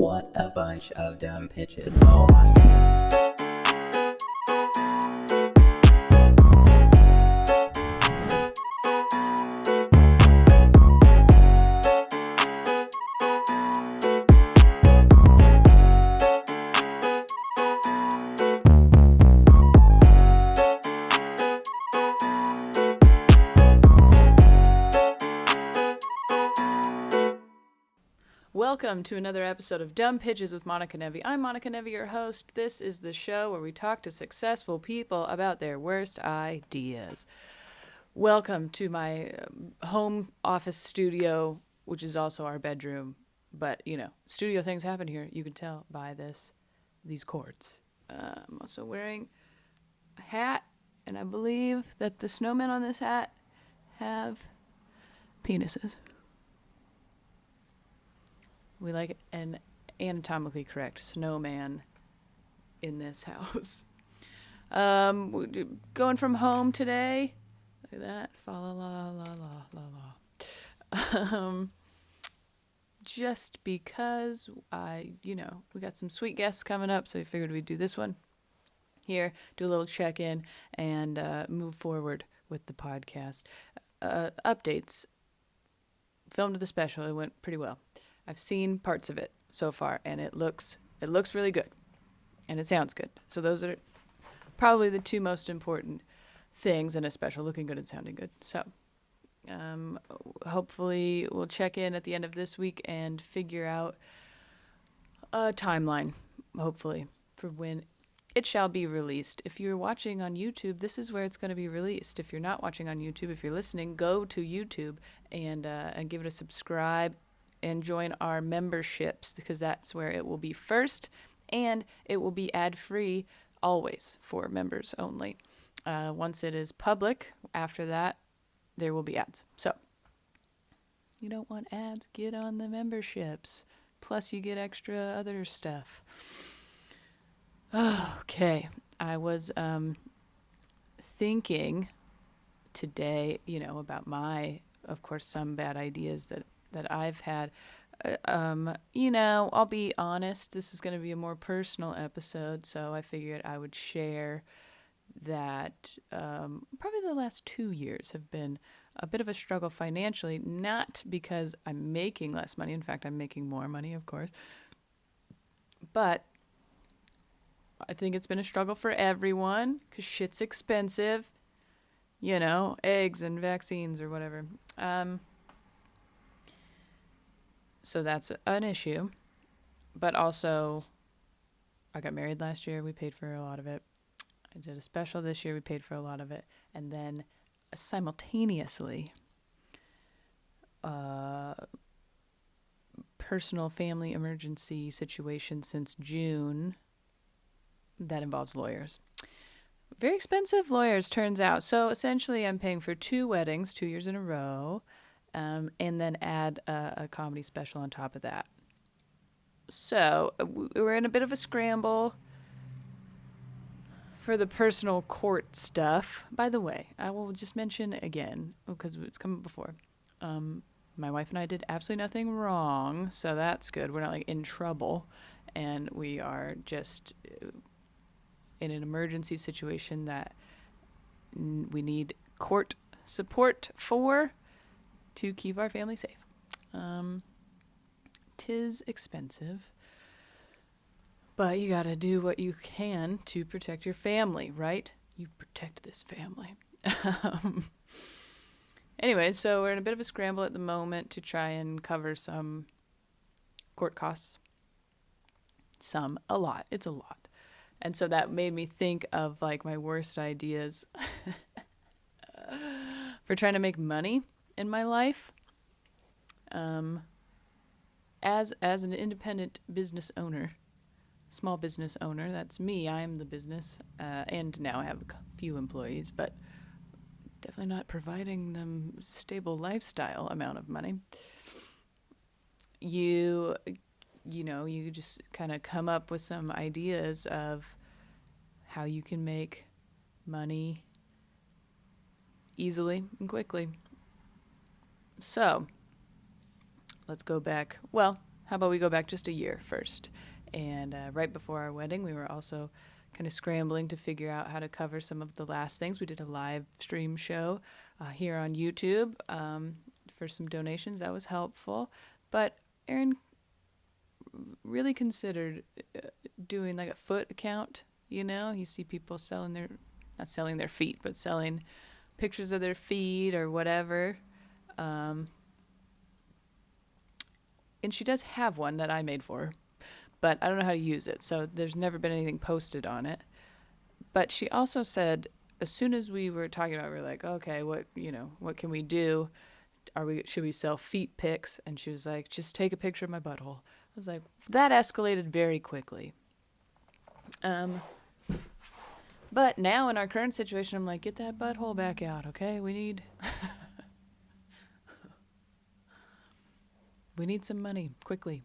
What a bunch of dumb pitches. Oh my goodness. Welcome to another episode of Dumb Pitches with Monica Nevi. I'm Monica Nevi, your host. This is the show where we talk to successful people about their worst ideas. Welcome to my home office studio, which is also our bedroom. But, you know, studio things happen here. You can tell by these cords. I'm also wearing a hat, and I believe that the snowmen on this hat have penises. We like an anatomically correct snowman in this house. Going from home today. Look at that. Fa la la la la la la. Just because we got some sweet guests coming up, so we figured we'd do this one here, do a little check-in, and move forward with the podcast. Updates. Filmed the special. It went pretty well. I've seen parts of it so far, and it looks really good, and it sounds good. So those are probably the two most important things in a special: looking good and sounding good. So hopefully we'll check in at the end of this week and figure out a timeline, hopefully, for when it shall be released. If you're watching on YouTube, this is where it's going to be released. If you're not watching on YouTube, if you're listening, go to YouTube and give it a subscribe. And join our memberships, because that's where it will be first, and it will be ad-free always for members only. Once it is public, after that, there will be ads. So, you don't want ads, get on the memberships. Plus, you get extra other stuff. Okay, I was thinking today, about of course, some bad ideas that I've had. I'll be honest, this is going to be a more personal episode, so I figured I would share that probably the last 2 years have been a bit of a struggle financially, not because I'm making less money. In fact, I'm making more money, of course. But I think it's been a struggle for everyone because shit's expensive. Eggs and vaccines or whatever. So that's an issue. But also, I got married last year. We paid for a lot of it. I did a special this year. We paid for a lot of it. And then simultaneously, personal family emergency situation since June that involves lawyers. Very expensive lawyers, turns out. So essentially, I'm paying for 2 weddings, 2 years in a row. And then add a comedy special on top of that. So we're in a bit of a scramble for the personal court stuff. By the way, I will just mention again, because it's come up before, my wife and I did absolutely nothing wrong, so that's good. We're not in trouble, and we are just in an emergency situation that we need court support for, to keep our family safe. 'Tis expensive, but you gotta do what you can to protect your family, right? You protect this family. Anyway, so we're in a bit of a scramble at the moment to try and cover some court costs. A lot. It's a lot. And so that made me think of my worst ideas for trying to make money in my life. As an independent business owner, small business owner, that's me. I'm the business, and now I have a few employees, but definitely not providing them stable lifestyle amount of money. You just kind of come up with some ideas of how you can make money easily and quickly. So, let's go back. Well, how about we go back just a year first? And right before our wedding, we were also kind of scrambling to figure out how to cover some of the last things. We did a live stream show here on YouTube for some donations. That was helpful. But Aaron really considered doing like a foot account. You see people not selling their feet, but selling pictures of their feet or whatever. And she does have one that I made for her, but I don't know how to use it, so there's never been anything posted on it. But she also said, as soon as we were talking about it, we were like, okay, what can we do? Should we sell feet pics? And she was like, just take a picture of my butthole. I was like, that escalated very quickly. But now in our current situation, I'm like, get that butthole back out, okay? We need some money quickly.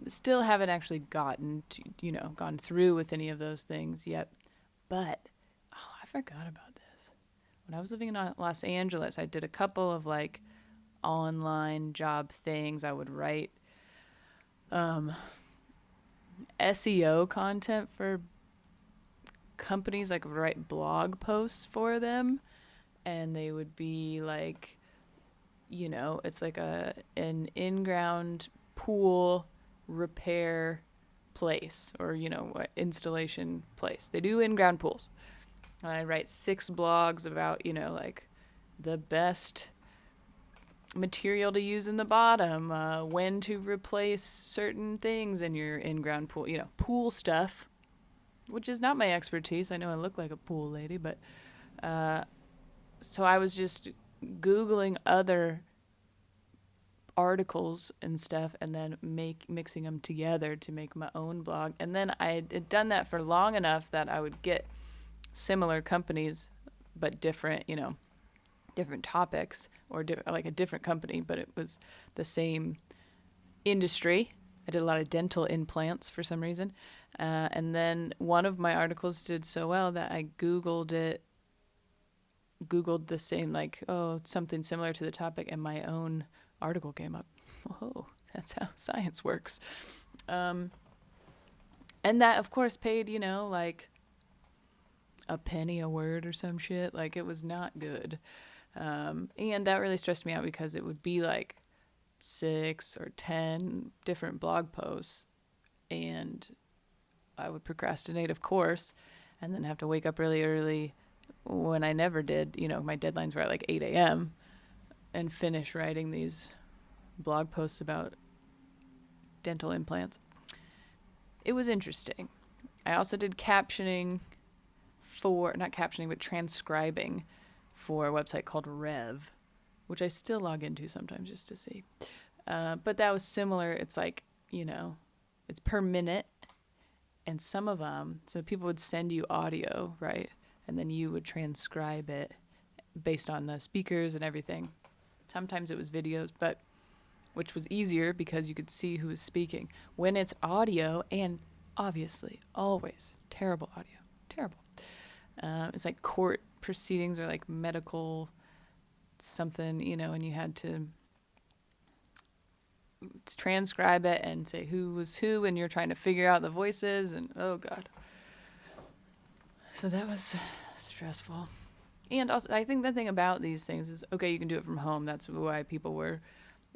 Still haven't actually gone through with any of those things yet. But, I forgot about this. When I was living in Los Angeles, I did a couple of like online job things. I would write SEO content for companies, like write blog posts for them, and they would be like, it's like an in-ground pool repair place, or installation place. They do in-ground pools. And I write 6 blogs about like the best material to use in the bottom, when to replace certain things in your in-ground pool, pool stuff, which is not my expertise. I know I look like a pool lady, but so I was just Googling other articles and stuff, and then mixing them together to make my own blog. And then I had done that for long enough that I would get similar companies, but different topics, or like a different company, but it was the same industry. I did a lot of dental implants for some reason. And then one of my articles did so well that I Googled the same, like, something similar to the topic, and my own article came up. Whoa, that's how science works. And that, of course, paid, like a penny a word or some shit. Like, it was not good. And that really stressed me out, because it would be like 6 or 10 different blog posts, and I would procrastinate, of course, and then have to wake up really early when I never did. My deadlines were at like 8 a.m. and finish writing these blog posts about dental implants. It was interesting. I also did transcribing for a website called Rev, which I still log into sometimes just to see. But that was similar. It's like, it's per minute. And some of them, so people would send you audio, right? And then you would transcribe it based on the speakers and everything. Sometimes it was videos, which was easier because you could see who was speaking. When it's audio, and obviously, always terrible audio. Terrible. It's like court proceedings or like medical something, and you had to transcribe it and say who was who, and you're trying to figure out the voices, and oh god. So that was stressful. And also, I think the thing about these things is, okay, you can do it from home. That's why people were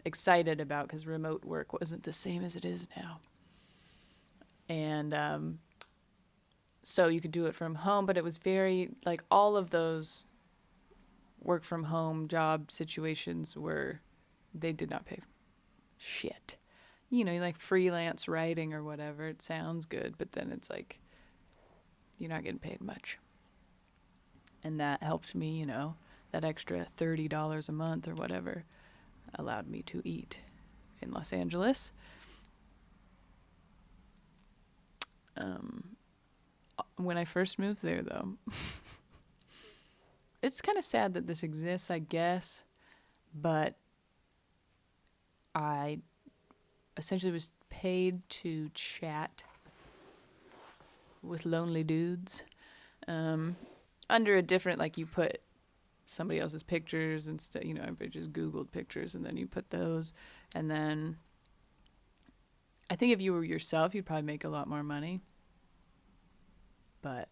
excited about, because remote work wasn't the same as it is now. And so you could do it from home, but it was very, like, all of those work from home job situations they did not pay shit. Like freelance writing or whatever, it sounds good, but then it's like, you're not getting paid much. And that helped me, that extra $30 a month or whatever allowed me to eat in Los Angeles. When I first moved there, though, it's kind of sad that this exists, I guess, but I essentially was paid to chat with lonely dudes, under a different, like, you put somebody else's pictures instead. Everybody just Googled pictures, and then you put those. And then I think if you were yourself, you'd probably make a lot more money. But,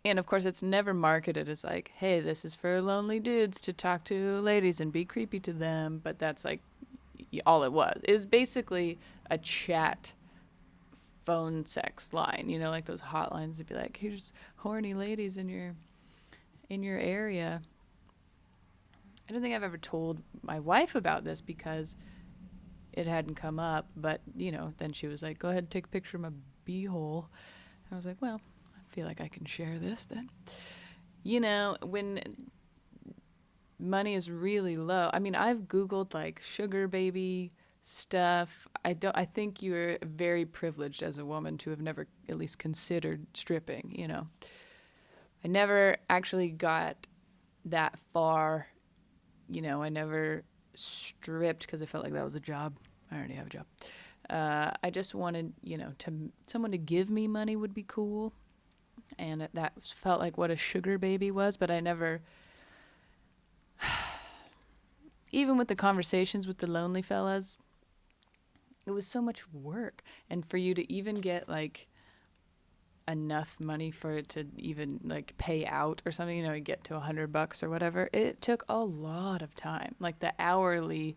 and of course it's never marketed as like, hey, this is for lonely dudes to talk to ladies and be creepy to them. But that's like all it was. It was basically a chat phone sex line, like those hotlines. They'd be like, here's horny ladies in your area. I don't think I've ever told my wife about this because it hadn't come up, but then she was like, go ahead and take a picture of my beehole. I was like, well, I feel like I can share this then. When money is really low, I mean, I've Googled like sugar baby stuff. I think you're very privileged as a woman to have never at least considered stripping, I never actually got that far, I never stripped because I felt like that was a job. I already have a job. I just wanted, someone to give me money would be cool. And that felt like what a sugar baby was, but I never, even with the conversations with the lonely fellas, it was so much work. And for you to even get like enough money for it to even like pay out or something, get to $100 or whatever, it took a lot of time. Like the hourly,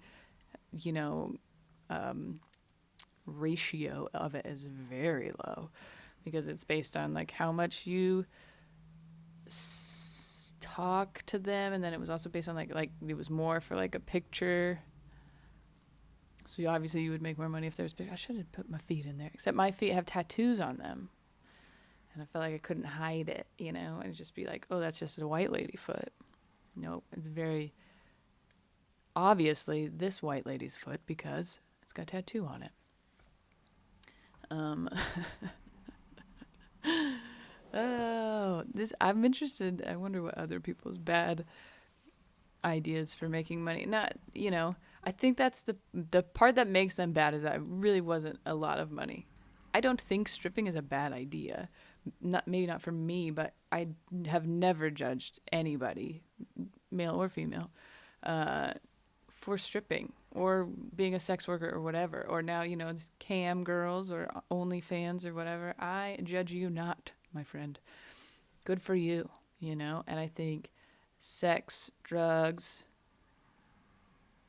ratio of it is very low because it's based on like how much you talk to them, and then it was also based on like it was more for like a picture. So obviously you would make more money if there was I should have put my feet in there, except my feet have tattoos on them, and I felt like I couldn't hide it, and just be like, oh, that's just a white lady foot. Nope, it's very obviously this white lady's foot because it's got a tattoo on it. I'm interested. I wonder what other people's bad ideas for making money. Not, I think that's the part that makes them bad is that it really wasn't a lot of money. I don't think stripping is a bad idea. Maybe not for me, but I have never judged anybody, male or female, for stripping or being a sex worker or whatever, or now, cam girls or OnlyFans or whatever. I judge you not, my friend. Good for you, and I think sex, drugs,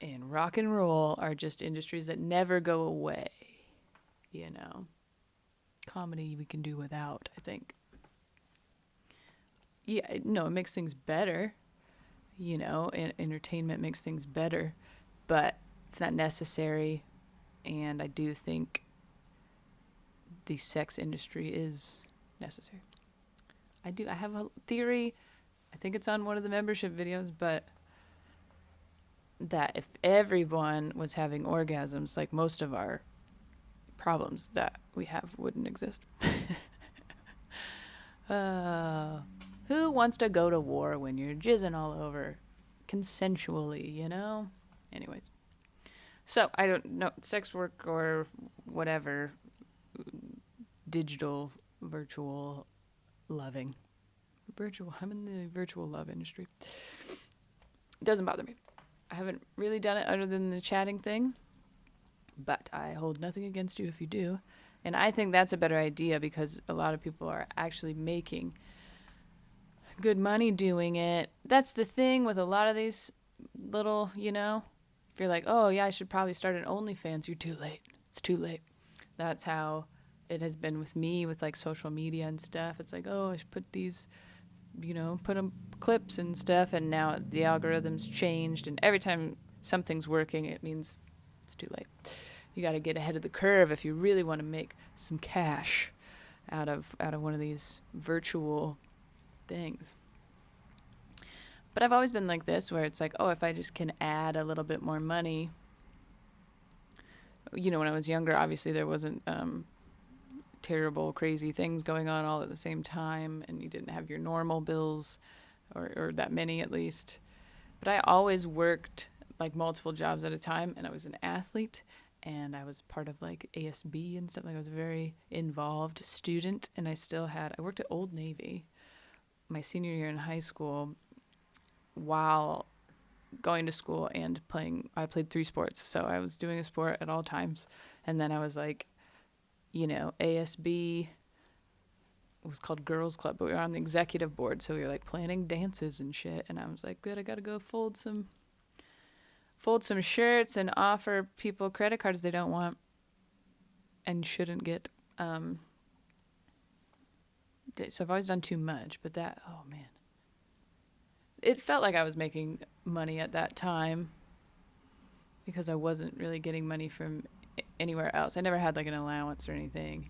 and rock and roll are just industries that never go away, Comedy we can do without, I think. Yeah, no, it makes things better, and entertainment makes things better, but it's not necessary. And I do think the sex industry is necessary. I have a theory. I think it's on one of the membership videos, but that if everyone was having orgasms, like most of our problems that we have wouldn't exist. Who wants to go to war when you're jizzing all over consensually, Anyways. So, I don't know, sex work or whatever, digital, virtual loving. I'm in the virtual love industry. It doesn't bother me. I haven't really done it other than the chatting thing, but I hold nothing against you if you do. And I think that's a better idea because a lot of people are actually making good money doing it. That's the thing with a lot of these little, if you're like, oh yeah, I should probably start an OnlyFans, you're too late. It's too late. That's how it has been with me with like social media and stuff. It's like, oh, I should put these, put them clips and stuff, and now the algorithm's changed, and every time something's working, it means it's too late. You got to get ahead of the curve if you really want to make some cash out of one of these virtual things. But I've always been like this, where it's like, oh, if I just can add a little bit more money. When I was younger, obviously there wasn't terrible, crazy things going on all at the same time, and you didn't have your normal bills, or that many at least. But I always worked like multiple jobs at a time, and I was an athlete, and I was part of like ASB and stuff. Like I was a very involved student, and I worked at Old Navy my senior year in high school. while going to school and playing. I played 3 sports, so I was doing a sport at all times. And then I was like, ASB was called Girls Club, but we were on the executive board, so we were like planning dances and shit. And I was like, good, I gotta go fold some shirts and offer people credit cards they don't want and shouldn't get. So I've always done too much, but oh man, it felt like I was making money at that time because I wasn't really getting money from anywhere else. I never had like an allowance or anything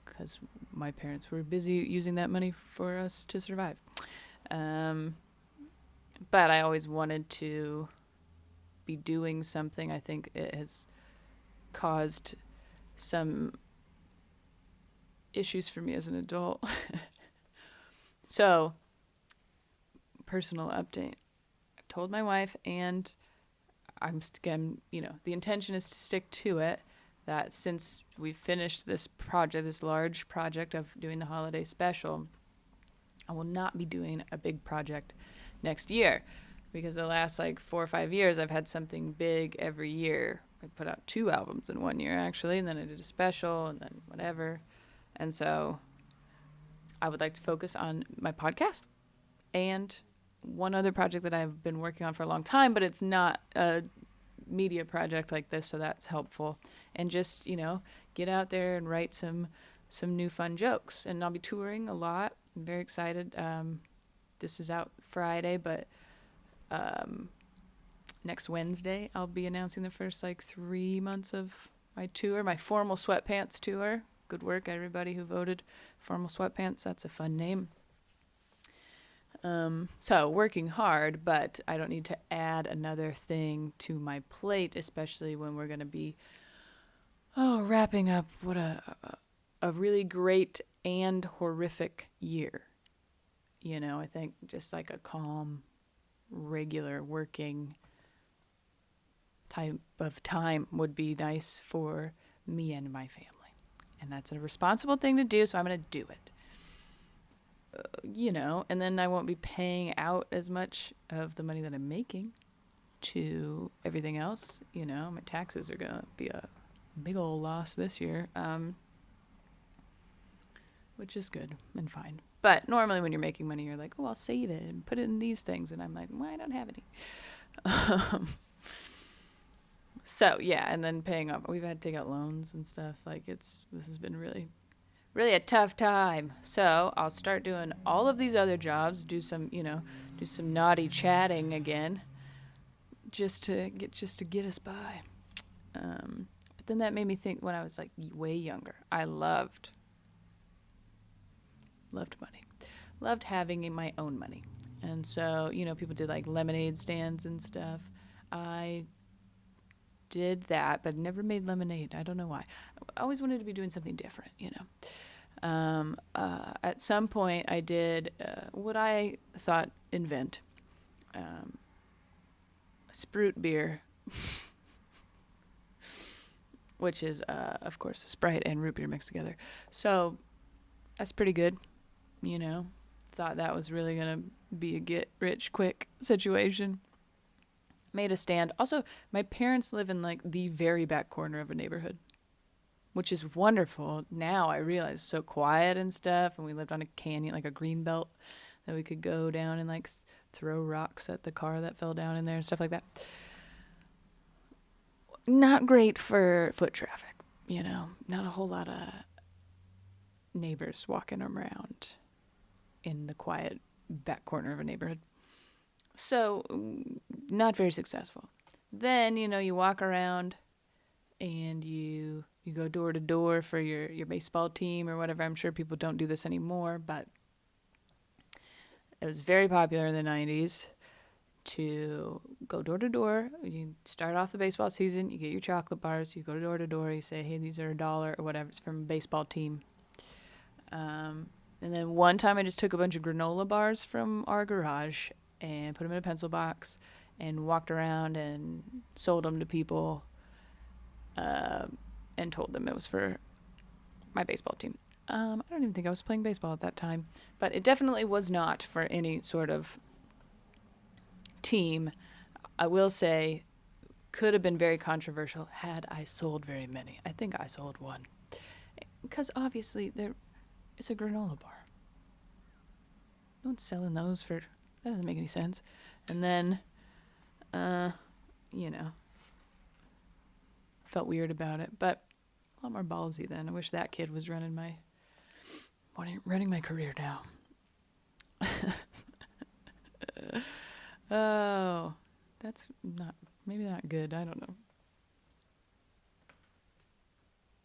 because my parents were busy using that money for us to survive. But I always wanted to be doing something. I think it has caused some issues for me as an adult. So, personal update. I told my wife, and the intention is to stick to it, that since we've finished this large project of doing the holiday special, I will not be doing a big project next year, because the last 4 or 5 years I've had something big every year. I put out 2 albums in 1 year actually, and then I did a special and then whatever. And so I would like to focus on my podcast and one other project that I've been working on for a long time, but it's not a media project like this, so that's helpful. And just, get out there and write some new fun jokes. And I'll be touring a lot. I'm very excited. This is out Friday, but next Wednesday I'll be announcing the first 3 months of my tour, my Formal Sweatpants tour. Good work, everybody who voted. Formal Sweatpants, that's a fun name. So working hard, but I don't need to add another thing to my plate, especially when we're going to be wrapping up what a really great and horrific year. I think just a calm, regular working type of time would be nice for me and my family. And that's a responsible thing to do, so I'm going to do it. And then I won't be paying out as much of the money that I'm making to everything else. My taxes are going to be a big old loss this year, which is good and fine. But normally when you're making money, you're like, oh, I'll save it and put it in these things. And I'm like, well, I don't have any. So, yeah, and then paying off. We've had to take out loans and stuff. This has been really, really a tough time. So I'll start doing all of these other jobs, do some naughty chatting again, just to get us by. But then that made me think when I was way younger, I loved money, loved having my own money. And so, people did lemonade stands and stuff. I did that, but never made lemonade. I don't know why. I always wanted to be doing something different, At some point, I did what I thought invent. Sprut beer, which is, of course, Sprite and root beer mixed together. So that's pretty good, Thought that was really going to be a get-rich-quick situation. Made a stand. Also, my parents live in the very back corner of a neighborhood, which is wonderful. Now I realize it's so quiet and stuff, and we lived on a canyon, a green belt, that we could go down and throw rocks at the car that fell down in there and stuff like that. Not great for foot traffic, Not a whole lot of neighbors walking around in the quiet back corner of a neighborhood. So, not very successful. Then, you walk around and you go door to door for your baseball team or whatever. I'm sure people don't do this anymore, but it was very popular in the 90s to go door to door. You start off the baseball season, you get your chocolate bars, you go door to door, you say, hey, these are $1 or whatever. It's from a baseball team. And then one time I just took a bunch of granola bars from our garage and put them in a pencil box and walked around and sold them to people and told them it was for my baseball team. I don't even think I was playing baseball at that time, but it definitely was not for any sort of team, I will say, could have been very controversial had I sold very many. I think I sold one. Because obviously, it's a granola bar. No one's selling those for... That doesn't make any sense. And then, felt weird about it. But a lot more ballsy then. I wish that kid was running my career now. Oh, that's maybe not good. I don't know.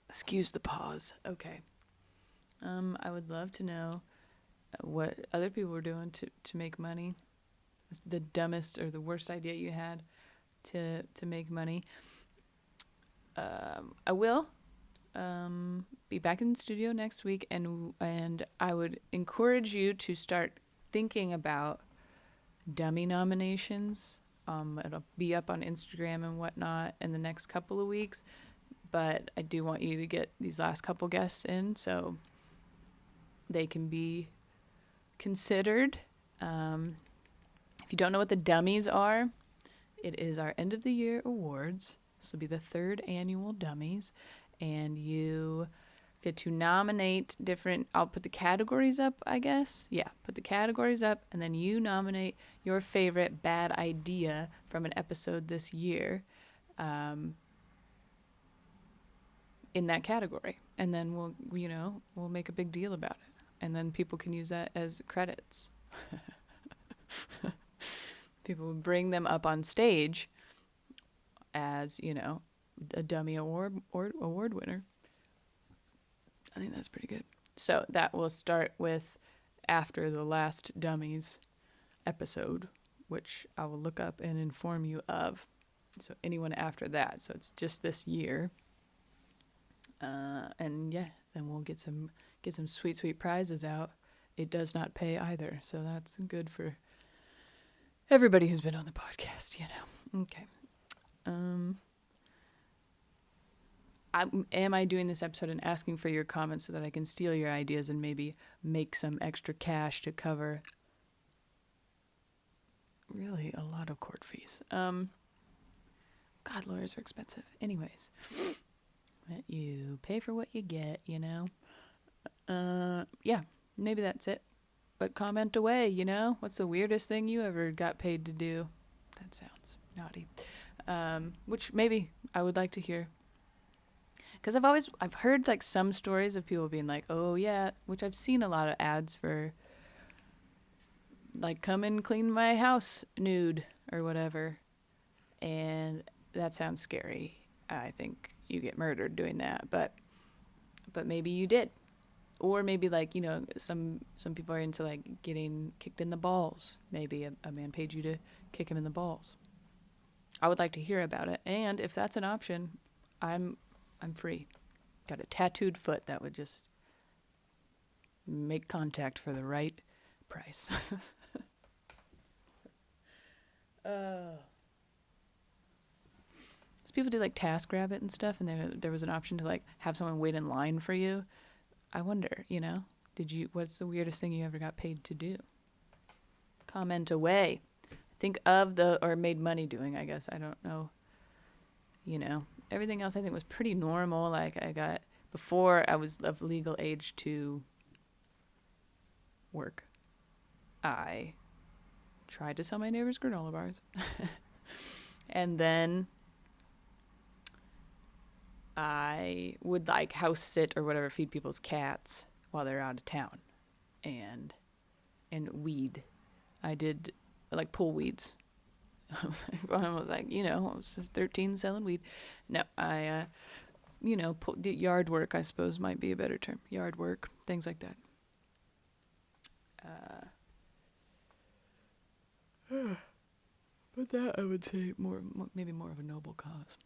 Excuse the pause. Okay. I would love to know what other people were doing to make money. The dumbest or the worst idea you had to make money. I will be back in the studio next week, and I would encourage you to start thinking about dummy nominations. It'll be up on Instagram and whatnot in the next couple of weeks, but I do want you to get these last couple guests in so they can be considered. If you don't know what the dummies are, it is our end of the year awards. This will be the 3rd annual dummies, and you get to nominate different... I'll put the categories up, I guess. Yeah, put the categories up, and then you nominate your favorite bad idea from an episode this year in that category. And then we'll make a big deal about it. And then people can use that as credits. People will bring them up on stage as, a dummy award winner. I think that's pretty good. So that will start with after the last Dummies episode, which I will look up and inform you of. So anyone after that. So it's just this year. And yeah, then we'll get some sweet prizes out. It does not pay either, so that's good for everybody who's been on the podcast, Okay. Am I doing this episode and asking for your comments so that I can steal your ideas and maybe make some extra cash to cover really a lot of court fees? God, lawyers are expensive. Anyways, you pay for what you get, Yeah, maybe that's it. But comment away, What's the weirdest thing you ever got paid to do? That sounds naughty. Which maybe I would like to hear. Because I've heard like some stories of people being like, oh yeah, which I've seen a lot of ads for, like, come and clean my house nude or whatever. And that sounds scary. I think you get murdered doing that, but maybe you did. Or maybe like, some people are into like getting kicked in the balls. Maybe a man paid you to kick him in the balls. I would like to hear about it. And if that's an option, I'm free. Got a tattooed foot that would just make contact for the right price. People do like TaskRabbit and stuff, and there was an option to like have someone wait in line for you. I wonder, what's the weirdest thing you ever got paid to do? Comment away. Think of or made money doing, I guess. I don't know. Everything else I think was pretty normal. Like before I was of legal age to work, I tried to sell my neighbors granola bars. And then I would like house sit or whatever, feed people's cats while they're out of town, and weed. I did like pull weeds. I was like, I was 13 selling weed. No, I, did yard work, I suppose might be a better term. Yard work, things like that. But that I would say maybe more of a noble cause.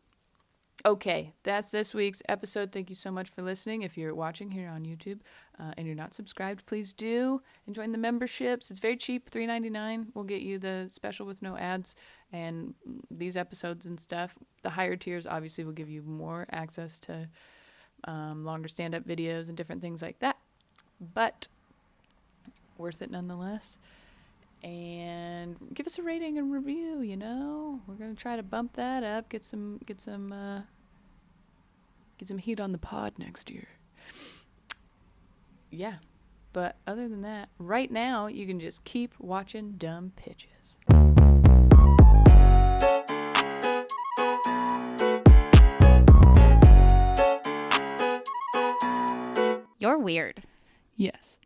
Okay, that's this week's episode. Thank you so much for listening. If you're watching here on YouTube and you're not subscribed, please do. And join the memberships. It's very cheap, $3.99. We'll get you the special with no ads and these episodes and stuff. The higher tiers obviously will give you more access to longer stand-up videos and different things like that. But worth it nonetheless. And give us a rating and review, you know. We're going to try to bump that up, get some heat on the pod next year. Yeah. But other than that, right now you can just keep watching dumb pitches. You're weird. Yes.